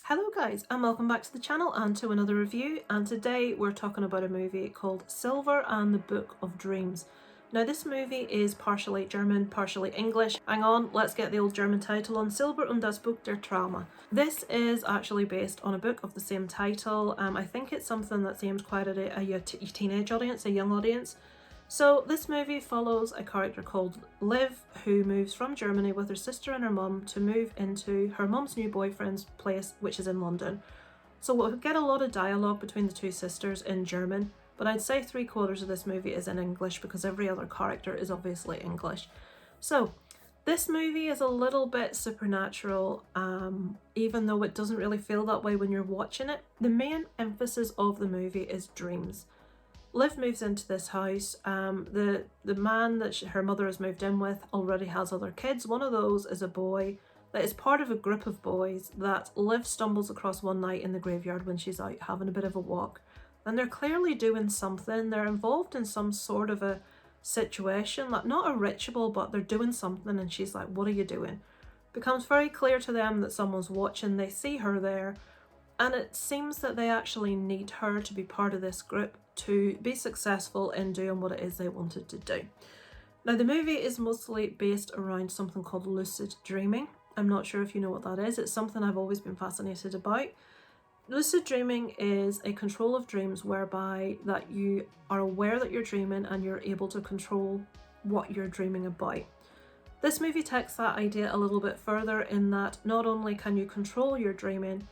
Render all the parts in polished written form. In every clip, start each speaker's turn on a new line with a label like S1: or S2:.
S1: Hello guys, and welcome back to the channel and to another review, and today we're talking about a movie called Silver and the Book of Dreams. Now this movie is partially German, partially English. Hang on, let's get the old German title on. Silber und das Buch der Trauma. This is actually based on a book of the same title. I think it's something that's aimed quite at a teenage audience, a young audience. So this movie follows a character called Liv who moves from Germany with her sister and her mum to move into her mum's new boyfriend's place, which is in London. So we'll get a lot of dialogue between the two sisters in German, but I'd say 3/4 of this movie is in English because every other character is obviously English. So this movie is a little bit supernatural, even though it doesn't really feel that way when you're watching it. The main emphasis of the movie is dreams. Liv moves into this house. The man that her mother has moved in with already has other kids. One of those is a boy that is part of a group of boys that Liv stumbles across one night in the graveyard when she's out having a bit of a walk. And they're clearly doing something. They're involved in some sort of a situation, like not a ritual, but they're doing something, and she's like, "What are you doing?" Becomes very clear to them that someone's watching. They see her there, and it seems that they actually need her to be part of this group to be successful in doing what it is they wanted to do. Now the movie is mostly based around something called lucid dreaming. I'm not sure if you know what that is. It's something I've always been fascinated about. Lucid dreaming is a control of dreams whereby that you are aware that you're dreaming and you're able to control what you're dreaming about. This movie takes that idea a little bit further in that not only can you control your dreaming,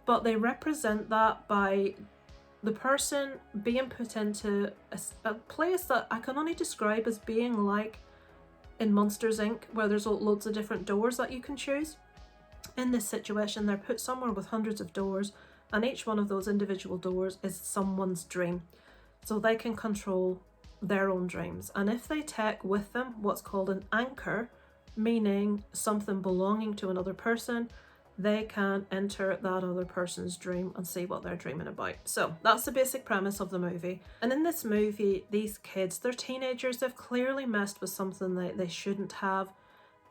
S1: but they represent that by the person being put into a place that I can only describe as being like in Monsters Inc., where there's loads of different doors that you can choose. In this situation, they're put somewhere with hundreds of doors, and each one of those individual doors is someone's dream. So they can control their own dreams. And if they take with them what's called an anchor, meaning something belonging to another person, they can enter that other person's dream and see what they're dreaming about. So that's the basic premise of the movie. And in this movie, these kids, they're teenagers, they've clearly messed with something that they shouldn't have.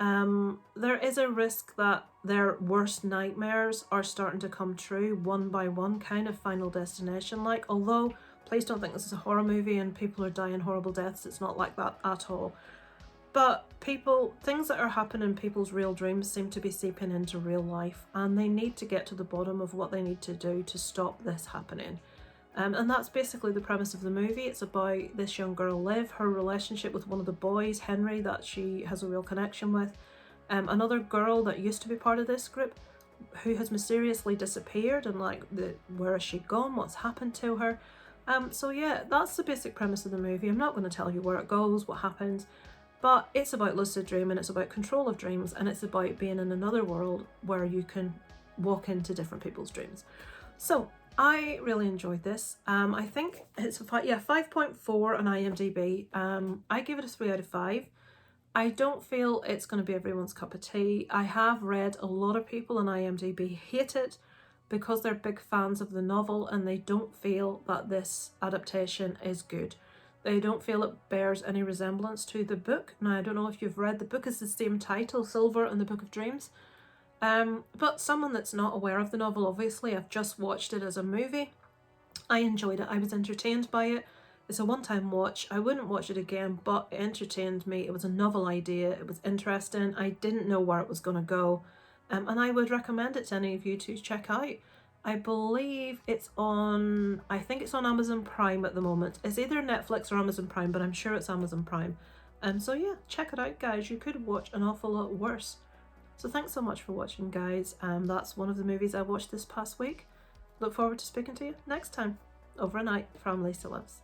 S1: There is a risk that their worst nightmares are starting to come true one by one, kind of Final Destination like, although please don't think this is a horror movie and people are dying horrible deaths. It's not like that at all. But things that are happening in people's real dreams seem to be seeping into real life, and they need to get to the bottom of what they need to do to stop this happening. And that's basically the premise of the movie. It's about this young girl, Liv, her relationship with one of the boys, Henry, that she has a real connection with. Another girl that used to be part of this group who has mysteriously disappeared, and where has she gone? What's happened to her? So yeah, that's the basic premise of the movie. I'm not going to tell you where it goes, what happens. But it's about lucid dreaming, it's about control of dreams, and it's about being in another world where you can walk into different people's dreams. So I really enjoyed this. I think it's a 5.4 on IMDb. I give it a 3 out of 5. I don't feel it's going to be everyone's cup of tea. I have read a lot of people on IMDb hate it because they're big fans of the novel and they don't feel that this adaptation is good. They don't feel it bears any resemblance to the book. Now, I don't know if you've read the book, it's the same title, Silver and the Book of Dreams. But someone that's not aware of the novel, obviously, I've just watched it as a movie. I enjoyed it. I was entertained by it. It's a one-time watch. I wouldn't watch it again, but it entertained me. It was a novel idea. It was interesting. I didn't know where it was going to go. And I would recommend it to any of you to check out. I believe it's on, I think it's on Amazon Prime at the moment. It's either Netflix or Amazon Prime, but I'm sure it's Amazon Prime. So yeah, check it out, guys. You could watch an awful lot worse. So thanks so much for watching, guys. That's one of the movies I watched this past week. Look forward to speaking to you next time. Over and out from Lisa Lives.